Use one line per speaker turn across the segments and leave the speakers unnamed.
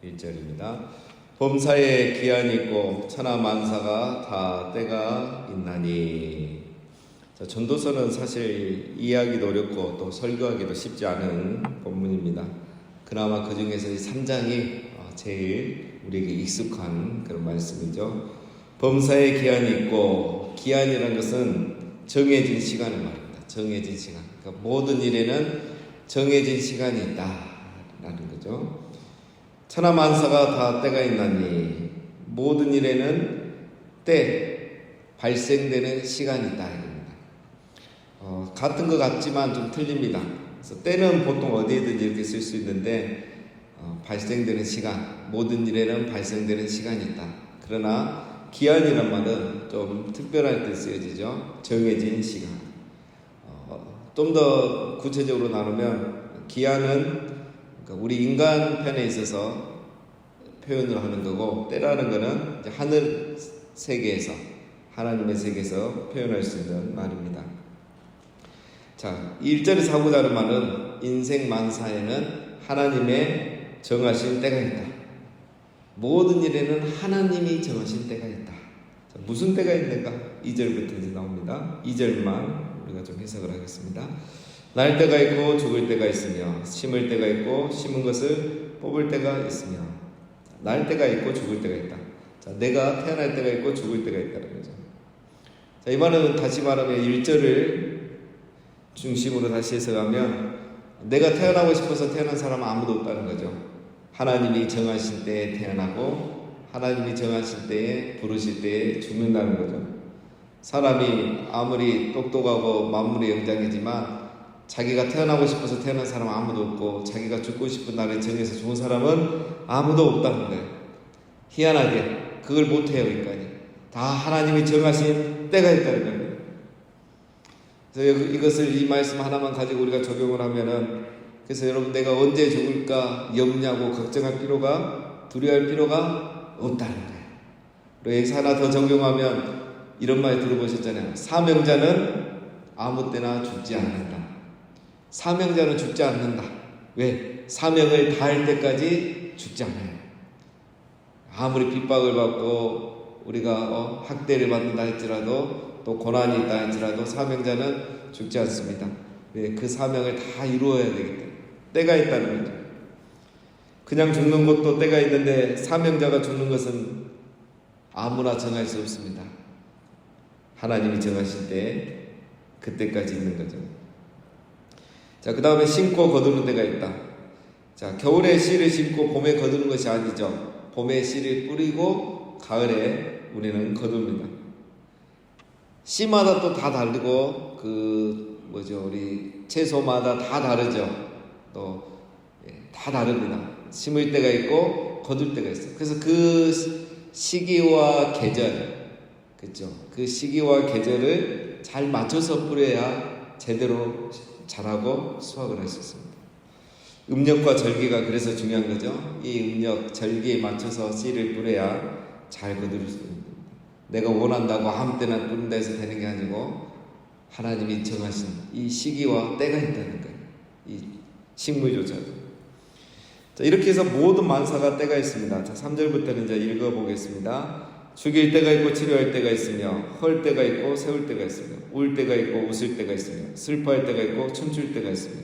1절입니다. 범사에 기한이 있고 천하 만사가 다 때가 있나니. 자, 전도서는 사실 이해하기도 어렵고 또 설교하기도 쉽지 않은 본문입니다. 그나마 그 중에서 이 3장이 제일 우리에게 익숙한 그런 말씀이죠. 범사에 기한이 있고, 기한이라는 것은 정해진 시간을 말합니다. 정해진 시간. 그러니까 모든 일에는 정해진 시간이 있다라는 거죠. 천하 만사가 다 때가 있나니, 모든 일에는 때, 발생되는 시간이 있다 이겁니다. 같은 것 같지만 좀 틀립니다. 그래서 때는 보통 어디에든지 이렇게 쓸 수 있는데 발생되는 시간, 모든 일에는 발생되는 시간이 있다. 그러나 기한이란 말은 좀 특별할 때 쓰여지죠. 정해진 시간. 좀 더 구체적으로 나누면 기한은 우리 인간 편에 있어서 표현을 하는 거고, 때라는 거는 이제 하늘 세계에서, 하나님의 세계에서 표현할 수 있는 말입니다. 자, 1절에서 하고자 하는 말은 인생 만사에는 하나님의 정하신 때가 있다. 모든 일에는 하나님이 정하신 때가 있다. 자, 무슨 때가 있는가? 2절부터 이제 나옵니다. 2절만 우리가 좀 해석을 하겠습니다. 날 때가 있고 죽을 때가 있으며, 심을 때가 있고 심은 것을 뽑을 때가 있으며. 날 때가 있고 죽을 때가 있다. 자, 내가 태어날 때가 있고 죽을 때가 있다는 거죠. 자, 이 말은 다시 말하면 1절을 중심으로 다시 해석하면, 내가 태어나고 싶어서 태어난 사람은 아무도 없다는 거죠. 하나님이 정하신 때에 태어나고 하나님이 정하신 때에, 부르실 때에 죽는다는 거죠. 사람이 아무리 똑똑하고 만물의 영장이지만 자기가 태어나고 싶어서 태어난 사람은 아무도 없고, 자기가 죽고 싶은 날에 정해서 죽은 사람은 아무도 없다는 거예요. 희한하게 그걸 못해요. 그러니까 다 하나님이 정하신 때가 있다는 거예요. 그래서 이것을, 이 말씀 하나만 가지고 우리가 적용을 하면은, 그래서 여러분, 내가 언제 죽을까 염려하고 걱정할 필요가, 두려워할 필요가 없다는 거예요. 그리고 여기서 하나 더 적용하면 이런 말 들어보셨잖아요. 사명자는 아무 때나 죽지 않는다. 사명자는 죽지 않는다. 왜? 사명을 다할 때까지 죽지 않아요. 아무리 핍박을 받고 우리가 학대를 받는다 할지라도, 또 고난이 있다 할지라도 사명자는 죽지 않습니다. 왜? 그 사명을 다 이루어야 되기 때문에. 때가 있다는 거죠. 그냥 죽는 것도 때가 있는데, 사명자가 죽는 것은 아무나 정할 수 없습니다. 하나님이 정하실 때 그때까지 있는 거죠. 자, 그 다음에 심고 거두는 때가 있다. 자, 겨울에 씨를 심고 봄에 거두는 것이 아니죠. 봄에 씨를 뿌리고 가을에 우리는 거둡니다. 씨마다 또 다 다르고, 우리 채소마다 다 다르죠. 또 다 다릅니다. 심을 때가 있고 거둘 때가 있어요. 그래서 그 시기와 계절, 그렇죠? 그 시기와 계절을 잘 맞춰서 뿌려야 제대로 자라고 수확을 할 수 있습니다. 음력과 절기가 그래서 중요한 거죠. 이 음력, 절기에 맞춰서 씨를 뿌려야 잘 거둘 수 있습니다. 내가 원한다고 아무 때나 뿌린다 해서 되는 게 아니고, 하나님이 정하신 이 시기와 때가 있다는 거예요. 이 식물조차도. 자, 이렇게 해서 모든 만사가 때가 있습니다. 자, 3절부터는 이제 읽어보겠습니다. 죽일 때가 있고 치료할 때가 있으며, 헐 때가 있고 세울 때가 있으며, 울 때가 있고 웃을 때가 있으며, 슬퍼할 때가 있고 춤출 때가 있으며,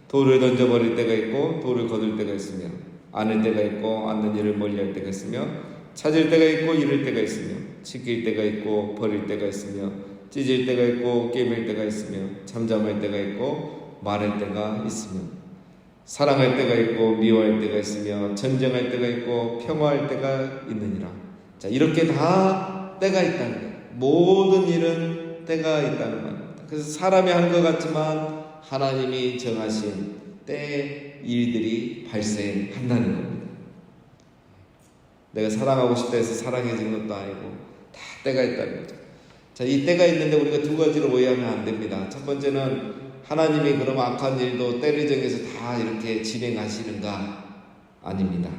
돌을 던져버릴 때가 있고 돌을 거둘 때가 있으며, 안을 때가 있고 앉는 일을 멀리할 때가 있으며, 찾을 때가 있고 잃을 때가 있으며, 지킬 때가 있고 버릴 때가 있으며, 찢을 때가 있고 깨물 때가 있으며, 잠잠할 때가 있고 말할 때가 있으며, 사랑할 때가 있고 미워할 때가 있으며, 전쟁할 때가 있고 평화할 때가 있느니라. 자, 이렇게 다 때가 있다는 거예요. 모든 일은 때가 있다는 말입니다. 그래서 사람이 한 것 같지만 하나님이 정하신 때의 일들이 발생한다는 겁니다. 내가 사랑하고 싶다 해서 사랑해지는 것도 아니고 다 때가 있다는 거죠. 자, 이 때가 있는데 우리가 두 가지로 오해하면 안 됩니다. 첫 번째는, 하나님이 그럼 악한 일도 때를 정해서 다 이렇게 진행하시는가? 아닙니다.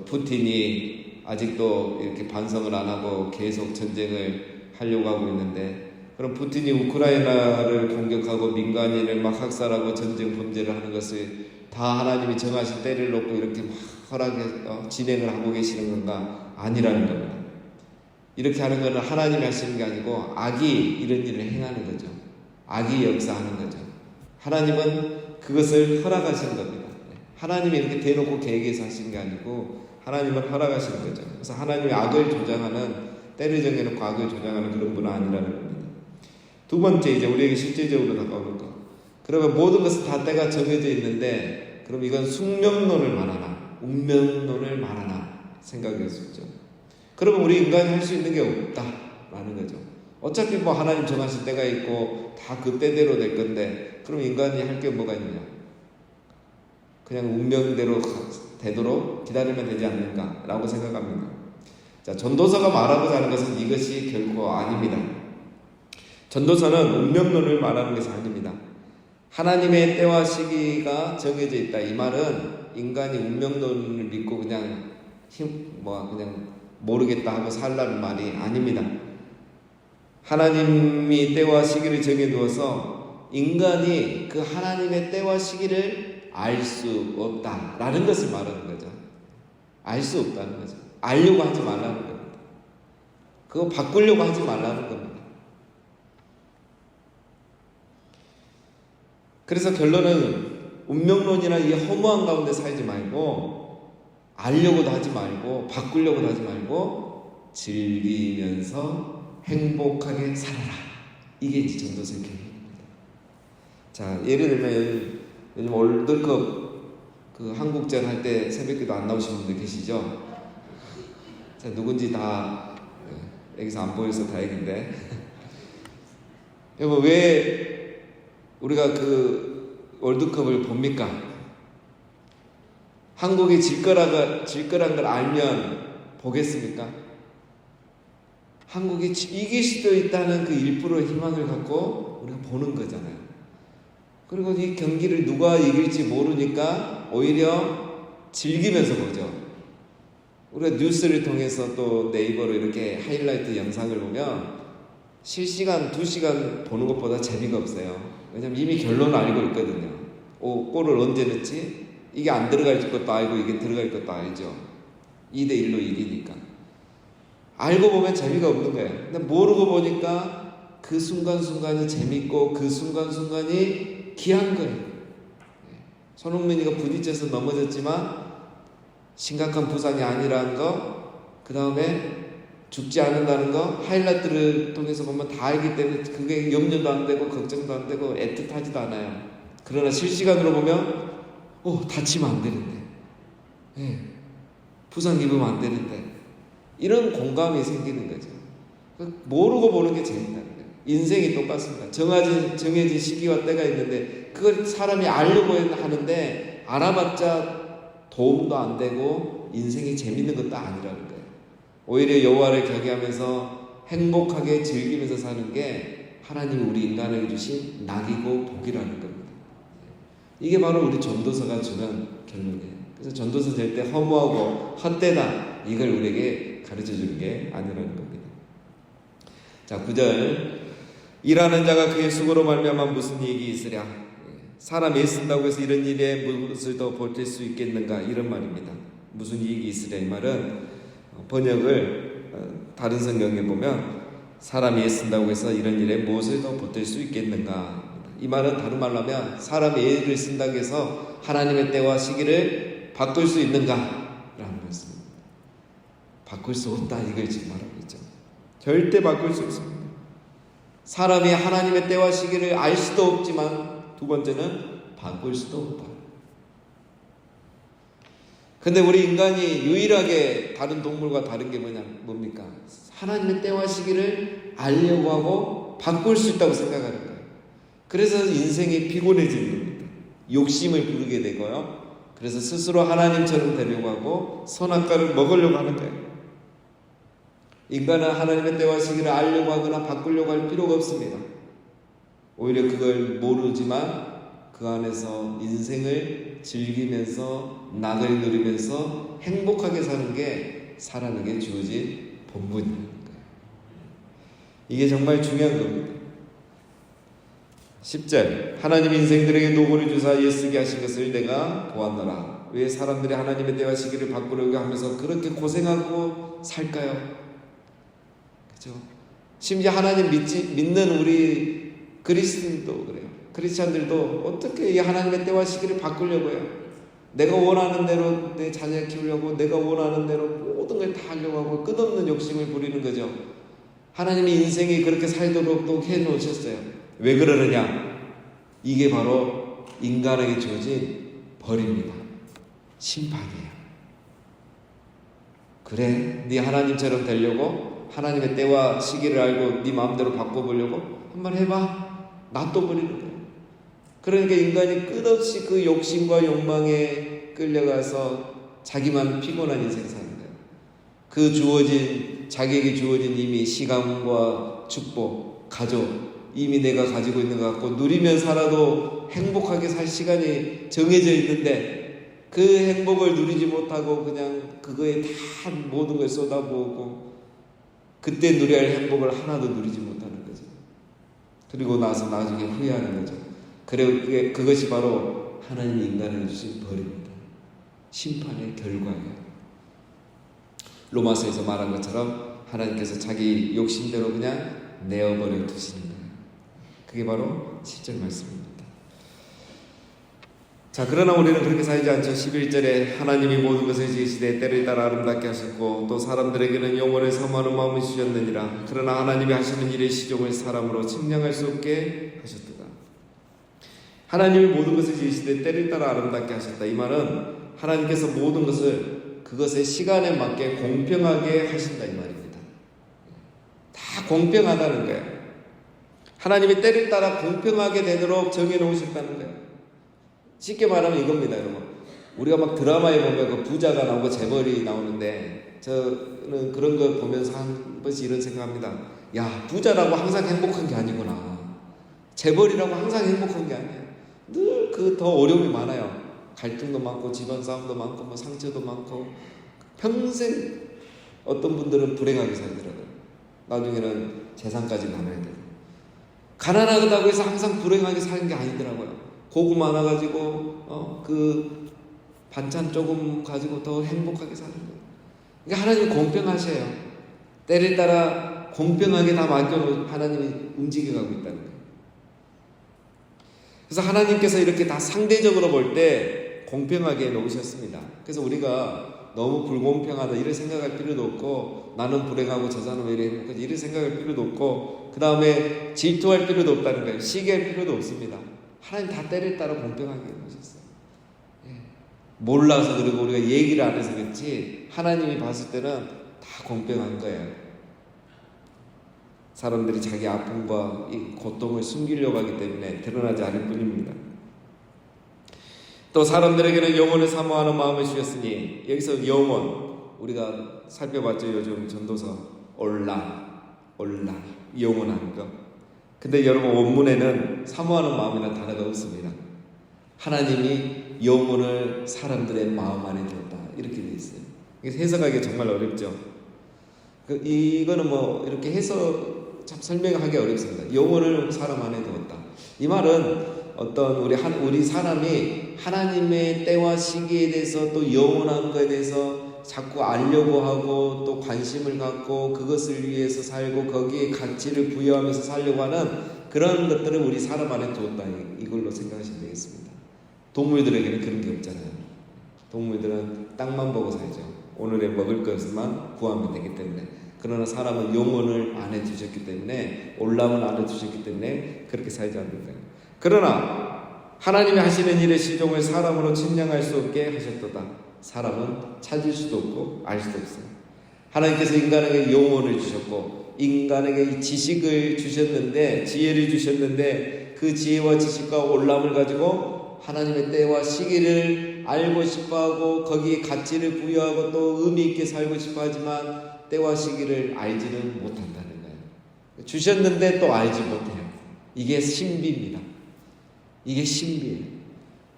푸틴이 아직도 이렇게 반성을 안 하고 계속 전쟁을 하려고 하고 있는데, 그럼 푸틴이 우크라이나를 공격하고 민간인을 막 학살하고 전쟁 범죄를 하는 것을 다 하나님이 정하신 때를 놓고 이렇게 막 허락해 진행을 하고 계시는 건가? 아니라는 겁니다. 이렇게 하는 것은 하나님이 하시는 게 아니고 악이 이런 일을 행하는 거죠. 악이 역사하는 거죠. 하나님은 그것을 허락하시는 겁니다. 하나님이 이렇게 대놓고 계획해서 하시는 게 아니고 하나님은 허락하시는 거죠. 그래서 하나님이 악을 조장하는, 때를 정해놓고 악을 조장하는 그런 분은 아니라는 겁니다. 두 번째, 이제 우리에게 실제적으로 다가오는 것. 그러면 모든 것은 다 때가 정해져 있는데, 그럼 이건 숙명론을 말하나 운명론을 말하나 생각할 수 있죠. 그러면 우리 인간이 할 수 있는 게 없다라는 거죠. 어차피 뭐 하나님 정하신 때가 있고 다 그 때대로 될 건데, 그럼 인간이 할 게 뭐가 있느냐? 그냥 운명대로 되도록 기다리면 되지 않는가라고 생각합니다. 자, 전도서가 말하고자 하는 것은 이것이 결코 아닙니다. 전도서는 운명론을 말하는 것이 아닙니다. 하나님의 때와 시기가 정해져 있다. 이 말은 인간이 운명론을 믿고 그냥 그냥 모르겠다 하고 살라는 말이 아닙니다. 하나님이 때와 시기를 정해두어서 인간이 그 하나님의 때와 시기를 알 수 없다라는 것을 말하는 거죠. 알 수 없다는 거죠. 알려고 하지 말라는 겁니다. 그거 바꾸려고 하지 말라는 겁니다. 그래서 결론은 운명론이나 이 허무한 가운데 살지 말고, 알려고도 하지 말고, 바꾸려고도 하지 말고, 즐기면서 행복하게 살아라. 이게 이제 전도서의 교훈입니다. 자, 예를 들면 요즘 월드컵 그 한국전 할 때 새벽기도 안 나오신 분들 계시죠? 자, 누군지 다 여기서 안 보여서 다행인데 여러분, 왜 우리가 그 월드컵을 봅니까? 한국이 질 거란 걸 알면 보겠습니까? 한국이 이길 수도 있다는 그 1%의 희망을 갖고 우리가 보는 거잖아요. 그리고 이 경기를 누가 이길지 모르니까 오히려 즐기면서 보죠. 우리가 뉴스를 통해서 또 네이버로 이렇게 하이라이트 영상을 보면 실시간 2시간 보는 것보다 재미가 없어요. 왜냐면 이미 결론을 알고 있거든요. 골을 언제 넣지? 이게 안 들어갈 것도 알고 이게 들어갈 것도 알죠. 2대1로 이기니까. 알고 보면 재미가 없는 거예요. 근데 모르고 보니까 그 순간순간이 재밌고 그 순간순간이 귀한 거예요. 손흥민이가 부딪혀서 넘어졌지만 심각한 부상이 아니라는 거, 그 다음에 죽지 않는다는 거, 하이라이트를 통해서 보면 다 알기 때문에 그게 염려도 안 되고 걱정도 안 되고 애틋하지도 않아요. 그러나 실시간으로 보면 다치면 안 되는데, 부상 입으면 안 되는데, 이런 공감이 생기는 거죠. 모르고 보는 게 재밌다는 거예요. 인생이 똑같습니다. 정해진 시기와 때가 있는데 그걸 사람이 알려고 하는데 알아봤자 도움도 안 되고 인생이 재밌는 것도 아니라는 거예요. 오히려 여호와를 경외하면서 행복하게 즐기면서 사는 게 하나님이 우리 인간에게 주신 낙이고 복이라는 겁니다. 이게 바로 우리 전도서가 주는 결론이에요. 그래서 전도서 될 때 허무하고 헛되다, 이걸 우리에게 가르쳐 주는 게 아니라는 겁니다. 자, 9절. 일하는 자가 그의 수고로 말미암아 무슨 이익이 있으랴. 사람 애쓴다고 해서 이런 일에 무엇을 더 보탤 수 있겠는가, 이런 말입니다. 무슨 이익이 있으랴, 이 말은 번역을 다른 성경에 보면 사람이 애쓴다고 해서 이런 일에 무엇을 더 보탤 수 있겠는가. 이 말은 다른 말로 하면 사람이 애를 쓴다고 해서 하나님의 때와 시기를 바꿀 수 있는가 라는 말씀입니다. 바꿀 수 없다, 이걸 지금 말하고 있죠. 절대 바꿀 수 없습니다. 사람이 하나님의 때와 시기를 알 수도 없지만, 두 번째는 바꿀 수도 없다. 근데 우리 인간이 유일하게 다른 동물과 다른 게 뭡니까? 하나님의 때와 시기를 알려고 하고 바꿀 수 있다고 생각하는 거예요. 그래서 인생이 피곤해지는 겁니다. 욕심을 부르게 되고요. 그래서 스스로 하나님처럼 되려고 하고 선악과를 먹으려고 하는 거예요. 인간은 하나님의 때와 시기를 알려고 하거나 바꾸려고 할 필요가 없습니다. 오히려 그걸 모르지만 그 안에서 인생을 즐기면서 낙을 누리면서 행복하게 사는 게 사람에게 주어진 본분이라는 거예요. 이게 정말 중요한 겁니다. 10절 하나님 인생들에게 노고를 주사 애쓰게 하신 것을 내가 보았노라. 왜 사람들이 하나님의 때와 시기를 바꾸려고 하면서 그렇게 고생하고 살까요? 그렇죠? 심지어 하나님 믿는 우리 그리스도인도 그래요. 크리스찬들도 어떻게 이 하나님의 때와 시기를 바꾸려고 해요? 내가 원하는 대로 내 자녀를 키우려고, 내가 원하는 대로 모든 걸 다 하려고 하고 끝없는 욕심을 부리는 거죠. 하나님의 인생이 그렇게 살도록 또 해놓으셨어요. 왜 그러느냐? 이게 바로 인간에게 주어진 벌입니다. 심판이에요. 그래, 네 하나님처럼 되려고, 하나님의 때와 시기를 알고 네 마음대로 바꿔보려고 한번 해봐. 놔둬버리는 거예요. 그러니까 인간이 끝없이 그 욕심과 욕망에 끌려가서 자기만 피곤한 인생 사는 거예요. 그 자기에게 주어진 이미 시간과 축복, 가족, 이미 내가 가지고 있는 것 같고 누리면 살아도 행복하게 살 시간이 정해져 있는데 그 행복을 누리지 못하고 그냥 그거에 다 모든 걸 쏟아부었고 그때 누려야 할 행복을 하나도 누리지 못하는 거죠. 그리고 나서 나중에 후회하는 거죠. 그리고 그것이 바로 하나님이 인간에게 주신 벌입니다. 심판의 결과예요. 로마서에서 말한 것처럼 하나님께서 자기 욕심대로 그냥 내어버려 두시는 거예요. 그게 바로 10절 말씀입니다. 자, 그러나 우리는 그렇게 살지 않죠. 11절에 하나님이 모든 것을 지으시되 때를 따라 아름답게 하셨고 또 사람들에게는 영원을 사모하는 마음을 주셨느니라. 그러나 하나님이 하시는 일의 시종을 사람으로 측량할 수 없게 하셨도다. 하나님이 모든 것을 지으시되 때를 따라 아름답게 하셨다. 이 말은 하나님께서 모든 것을 그것의 시간에 맞게 공평하게 하신다 이 말입니다. 다 공평하다는 거예요. 하나님의 때를 따라 공평하게 되도록 정해놓으셨다는 거예요. 쉽게 말하면 이겁니다, 여러분. 우리가 막 드라마에 보면 그 부자가 나오고 재벌이 나오는데 저는 그런 거 보면서 한 번씩 이런 생각합니다. 야, 부자라고 항상 행복한 게 아니구나. 재벌이라고 항상 행복한 게 아니에요. 늘 그 더 어려움이 많아요. 갈등도 많고 집안 싸움도 많고 뭐 상처도 많고 평생 어떤 분들은 불행하게 살더라고요. 나중에는 재산까지 나눠야 돼요. 가난하다고 해서 항상 불행하게 사는 게 아니더라고요. 고구 많아가지고 그 반찬 조금 가지고 더 행복하게 사는 거예요. 그러니까 하나님이 공평하셔요. 때를 따라 공평하게 다 맡겨놓은 하나님이 움직여가고 있다는 거예요. 그래서 하나님께서 이렇게 다 상대적으로 볼 때 공평하게 놓으셨습니다. 그래서 우리가 너무 불공평하다 이런 생각할 필요도 없고 나는 불행하고 저 사람은 왜 이래 행복하지 이런 생각할 필요도 없고 그 다음에 질투할 필요도 없다는 거예요. 시기할 필요도 없습니다. 하나님 다 때를 따라 공평하게 놓으셨어요. 몰라서 그리고 우리가 얘기를 안 해서 그렇지 하나님이 봤을 때는 다 공평한 거예요. 사람들이 자기 아픔과 이 고통을 숨기려고 하기 때문에 드러나지 않을 뿐입니다. 또 사람들에게는 영혼을 사모하는 마음을 주셨으니 여기서 영혼 우리가 살펴봤죠. 요즘 전도서 올라 영혼하는 거. 근데 여러분 원문에는 사모하는 마음이라는 단어가 없습니다. 하나님이 영혼을 사람들의 마음 안에 두었다 이렇게 되어 있어요. 해석하기가 정말 어렵죠. 이거는 뭐 이렇게 해서 참 설명하기 어렵습니다. 영혼을 사람 안에 두었다. 이 말은 어떤 우리 사람이 하나님의 때와 시기에 대해서 또 영원한 것에 대해서 자꾸 알려고 하고 또 관심을 갖고 그것을 위해서 살고 거기에 가치를 부여하면서 살려고 하는 그런 것들을 우리 사람 안에 두었다. 이걸로 생각하시면 되겠습니다. 동물들에게는 그런 게 없잖아요. 동물들은 땅만 보고 살죠. 오늘의 먹을 것만 구하면 되기 때문에. 그러나 사람은 영혼을 안에 두셨기 때문에 올라온 안에 두셨기 때문에 그렇게 살지 않는 거예요. 그러나 하나님이 하시는 일의 시종을 사람으로 측량할 수 없게 하셨도다. 사람은 찾을 수도 없고 알 수도 없어요. 하나님께서 인간에게 영혼을 주셨고 인간에게 지식을 주셨는데 지혜를 주셨는데 그 지혜와 지식과 올라옴을 가지고 하나님의 때와 시기를 알고 싶어하고 거기에 가치를 부여하고 또 의미 있게 살고 싶어하지만 때와 시기를 알지는 못한다는 거예요. 주셨는데 또 알지 못해요. 이게 신비입니다. 이게 신비예요.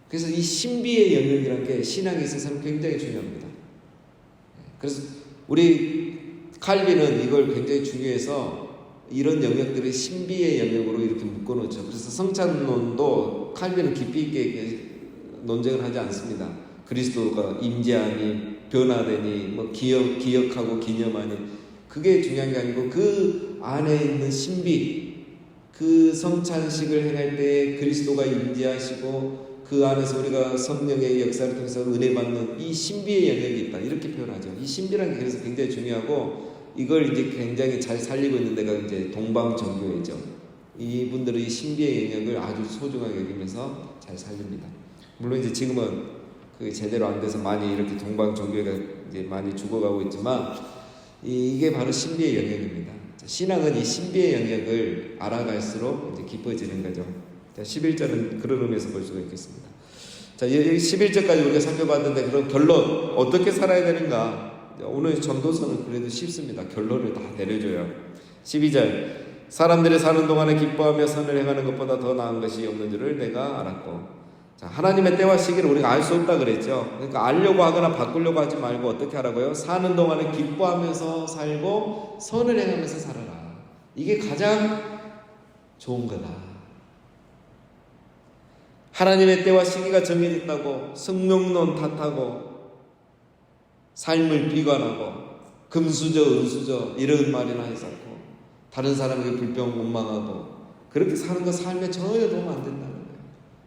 그래서 이 신비의 영역이라는 게 신앙에 있어서는 굉장히 중요합니다. 그래서 우리 칼빈은 이걸 굉장히 중요해서 이런 영역들을 신비의 영역으로 이렇게 묶어놓죠. 그래서 성찬론도 칼빈은 깊이 있게 논쟁을 하지 않습니다. 그리스도가 임재하니 변화되니 뭐 기억하고 기념하니 그게 중요한 게 아니고 그 안에 있는 신비, 그 성찬식을 행할 때 그리스도가 임재하시고 그 안에서 우리가 성령의 역사를 통해서 은혜 받는 이 신비의 영역이 있다, 이렇게 표현하죠. 이 신비라는 게 그래서 굉장히 중요하고, 이걸 이제 굉장히 잘 살리고 있는 데가 이제 동방정교회죠. 이분들은 이 신비의 영역을 아주 소중하게 여기면서 잘 살립니다. 물론 이제 지금은 그 제대로 안 돼서 많이 이렇게 동방정교회가 이제 많이 죽어가고 있지만, 이게 바로 신비의 영역입니다. 신앙은 이 신비의 영역을 알아갈수록 이제 깊어지는 거죠. 자, 11절은 그런 의미에서 볼 수가 있겠습니다. 자, 11절까지 우리가 살펴봤는데, 그럼 결론 어떻게 살아야 되는가? 오늘 전도서는 그래도 쉽습니다. 결론을 다 내려줘요. 12절, 사람들이 사는 동안에 기뻐하며 선을 행하는 것보다 더 나은 것이 없는 줄을 내가 알았고. 자, 하나님의 때와 시기를 우리가 알 수 없다 그랬죠. 그러니까 알려고 하거나 바꾸려고 하지 말고 어떻게 하라고요? 사는 동안에 기뻐하면서 살고 선을 행하면서 살아라. 이게 가장 좋은 거다. 하나님의 때와 시기가 정해졌다고 성령론 탓하고 삶을 비관하고 금수저 은수저 이런 말이나 해서고 다른 사람에게 불평 원망하고 그렇게 사는 거 삶에 전혀 도움 안 된다는 거예요.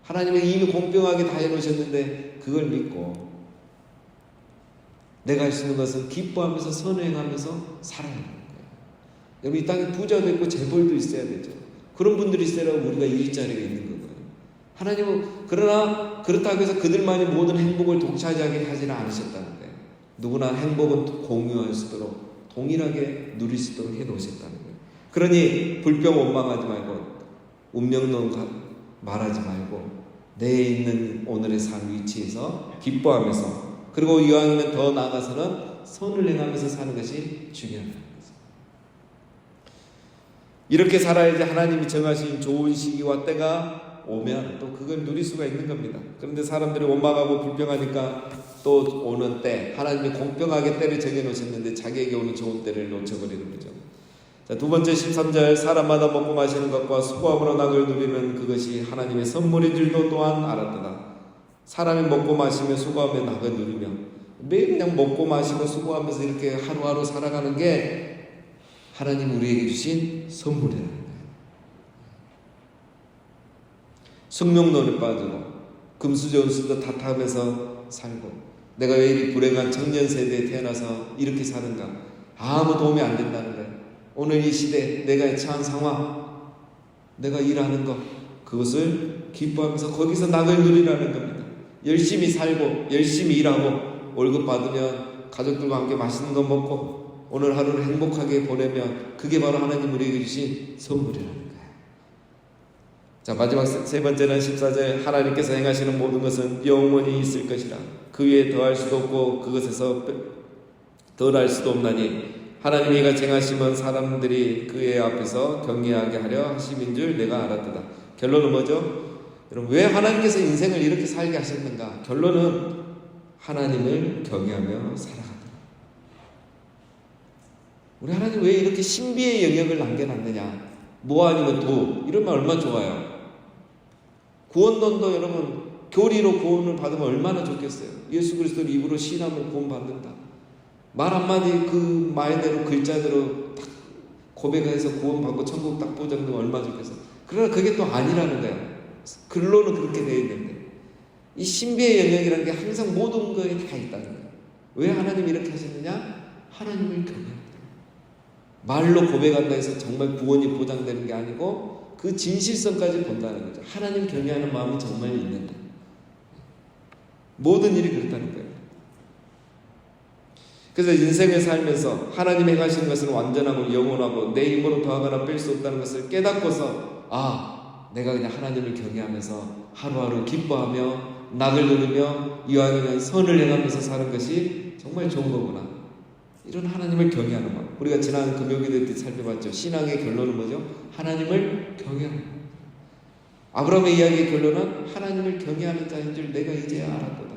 하나님은 이미 공평하게 다 해놓으셨는데 그걸 믿고 내가 할 수 있는 것은 기뻐하면서 선행하면서 살아야 하는 거예요. 여러분, 이 땅에 부자도 있고 재벌도 있어야 되죠. 그런 분들이 있어야라고 우리가 일자리가 있는 거예요. 하나님은 그러나 그렇다고 해서 그들만이 모든 행복을 독차지하게 하지는 않으셨다는 거예요. 누구나 행복은 공유할 수 있도록 동일하게 누릴 수 있도록 해놓으셨다는 거예요. 그러니 불평 원망하지 말고 운명론 말하지 말고 내 있는 오늘의 삶 위치에서 기뻐하면서, 그리고 이왕이면 더 나아가서는 선을 행하면서 사는 것이 중요한 거예요. 이렇게 살아야지 하나님이 정하신 좋은 시기와 때가 오면 또 그걸 누릴 수가 있는 겁니다. 그런데 사람들이 원망하고 불평하니까 또 오는 때, 하나님이 공평하게 때를 정해놓으셨는데 자기에게 오는 좋은 때를 놓쳐버리는 거죠. 자, 두 번째 13절, 사람마다 먹고 마시는 것과 수고함으로 낙을 누리는 그것이 하나님의 선물인 줄도 또한 알았도다. 사람이 먹고 마시며 수고하며 낙을 누리며 매일 그냥 먹고 마시고 수고하면서 이렇게 하루하루 살아가는 게 하나님 우리에게 주신 선물이라는 거예요. 성명론에 빠지고 금수저 은수저 탓하면서 살고 내가 왜 이 불행한 청년 세대에 태어나서 이렇게 사는가, 아무 도움이 안 된다는 거예요. 오늘 이 시대 내가 처한 상황, 내가 일하는 것, 그것을 기뻐하면서 거기서 낙을 누리라는 겁니다. 열심히 살고 열심히 일하고 월급 받으면 가족들과 함께 맛있는 거 먹고 오늘 하루를 행복하게 보내면 그게 바로 하나님 우리에게 주신 선물이라는 거예요. 자, 마지막 세 번째는 14절, 하나님께서 행하시는 모든 것은 영원히 있을 것이라. 그 위에 더할 수도 없고 그것에서 덜할 수도 없나니 하나님이 이가 정하시면 사람들이 그의 앞에서 경외하게 하려 하심인 줄 내가 알았도다. 결론은 뭐죠? 여러분, 왜 하나님께서 인생을 이렇게 살게 하셨는가? 결론은 하나님을 경외하며 살아가더라. 우리 하나님 왜 이렇게 신비의 영역을 남겨놨느냐? 뭐 아니면 도, 이런 말 얼마나 좋아요. 구원론도 여러분 교리로 구원을 받으면 얼마나 좋겠어요. 예수 그리스도를 입으로 신하면 구원 받는다. 말 한마디 그 말대로 글자대로 딱 고백해서 구원 받고 천국 딱 보장되면 얼마나 좋겠어요. 그러나 그게 또 아니라는 거예요. 글로는 그렇게 되어 있는데 이 신비의 영역이라는 게 항상 모든 거에 다 있다는 거예요. 왜 하나님이 이렇게 하셨느냐? 하나님을 경외한다. 말로 고백한다 해서 정말 구원이 보장되는 게 아니고 그 진실성까지 본다는 거죠. 하나님 경외하는 마음이 정말 있는다. 모든 일이 그렇다는 거예요. 그래서 인생을 살면서 하나님 행하시는 것은 완전하고 영원하고 내 힘으로 더하거나 뺄 수 없다는 것을 깨닫고서 내가 그냥 하나님을 경외하면서 하루하루 기뻐하며 낙을 누리며 이왕이면 선을 행하면서 사는 것이 정말 좋은 거구나. 이런 하나님을 경외하는 마음. 우리가 지난 금요일 때 살펴봤죠. 신앙의 결론은 뭐죠? 하나님을 경외하는 거예요. 아브라함의 이야기의 결론은 하나님을 경외하는 자인 줄 내가 이제야 알았도다.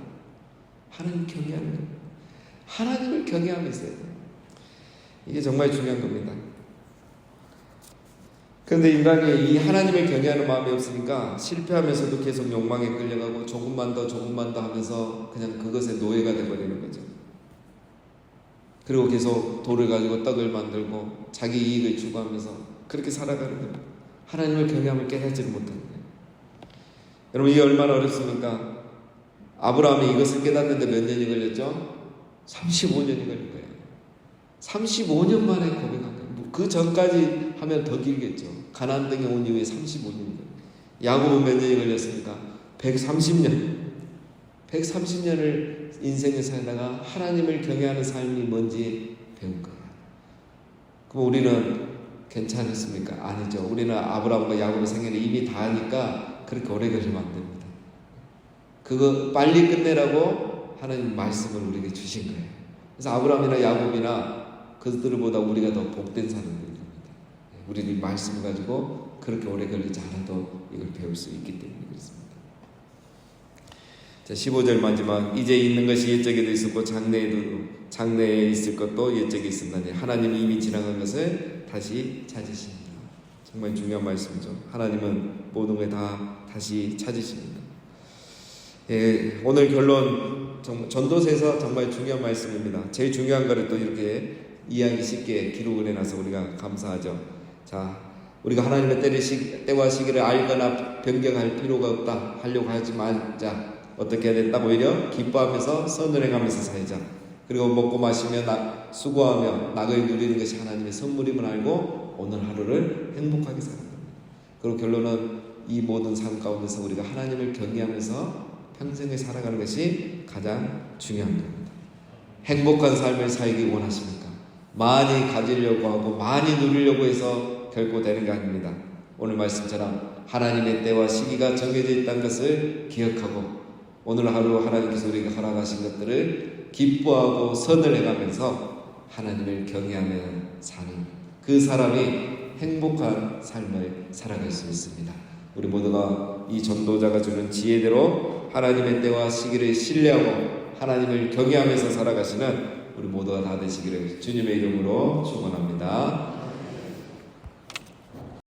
하나님 경외하는 거예요. 하나님을 경외하며 있어야 돼요. 이게 정말 중요한 겁니다. 그런데 인간이 이 하나님을 경외하는 마음이 없으니까 실패하면서도 계속 욕망에 끌려가고 조금만 더 하면서 그냥 그것의 노예가 되어버리는 거죠. 그리고 계속 돌을 가지고 떡을 만들고 자기 이익을 추구하면서 그렇게 살아가는 거예요. 하나님을 경외함을 깨닫지를 못하는 거예요. 여러분, 이게 얼마나 어렵습니까? 아브라함이 이것을 깨닫는데 몇 년이 걸렸죠? 35년이 걸린 거예요. 35년 만에 고백한 거예요. 그 전까지 하면 더 길겠죠. 가나안 땅에 온 이후에 35년이거든요. 야곱은 몇 년이 걸렸습니까? 130년. 130년을 인생을 살다가 하나님을 경외하는 삶이 뭔지 배운 거예요. 그럼 우리는 괜찮았습니까? 아니죠. 우리는 아브라함과 야곱의 생애를 이미 다 하니까 그렇게 오래 걸리면 안 됩니다. 그거 빨리 끝내라고 하나님 말씀을 우리에게 주신 거예요. 그래서 아브라함이나 야곱이나 그들보다 우리가 더 복된 사람들입니다. 우리는 이 말씀을 가지고 그렇게 오래 걸리지 않아도 이걸 배울 수 있기 때문에 그렇습니다. 자, 15절 마지막, 이제 있는 것이 옛적에도 있었고 장래에 있을 것도 옛적에 있었나니 하나님이 이미 지나간 것을 다시 찾으십니다. 정말 중요한 말씀이죠. 하나님은 모든 걸 다 다시 찾으십니다. 예, 오늘 결론, 전도서에서 정말 중요한 말씀입니다. 제일 중요한 거를 또 이렇게 이해하기 쉽게 기록을 해놔서 우리가 감사하죠. 자, 우리가 하나님의 때와 시기를 알거나 변경할 필요가 없다 하려고 하지 말자. 어떻게 해야 된다? 오히려 기뻐하면서 선을 행하면서 살자. 그리고 먹고 마시며 수고하며 낙을 누리는 것이 하나님의 선물임을 알고 오늘 하루를 행복하게 살아야 합니다. 그리고 결론은 이 모든 삶 가운데서 우리가 하나님을 경외하면서 평생을 살아가는 것이 가장 중요한 겁니다. 행복한 삶을 살기 원하십니까? 많이 가지려고 하고 많이 누리려고 해서 결코 되는 게 아닙니다. 오늘 말씀처럼 하나님의 때와 시기가 정해져 있다는 것을 기억하고 오늘 하루 하나님께서 우리에게 허락하신 것들을 기뻐하고 선을 행하면서 하나님을 경외하며 사는 그 사람이 행복한 삶을 살아갈 수 있습니다. 우리 모두가 이 전도자가 주는 지혜대로 하나님의 때와 시기를 신뢰하고 하나님을 경외하면서 살아가시는 우리 모두가 다 되시기를 주님의 이름으로 축원합니다.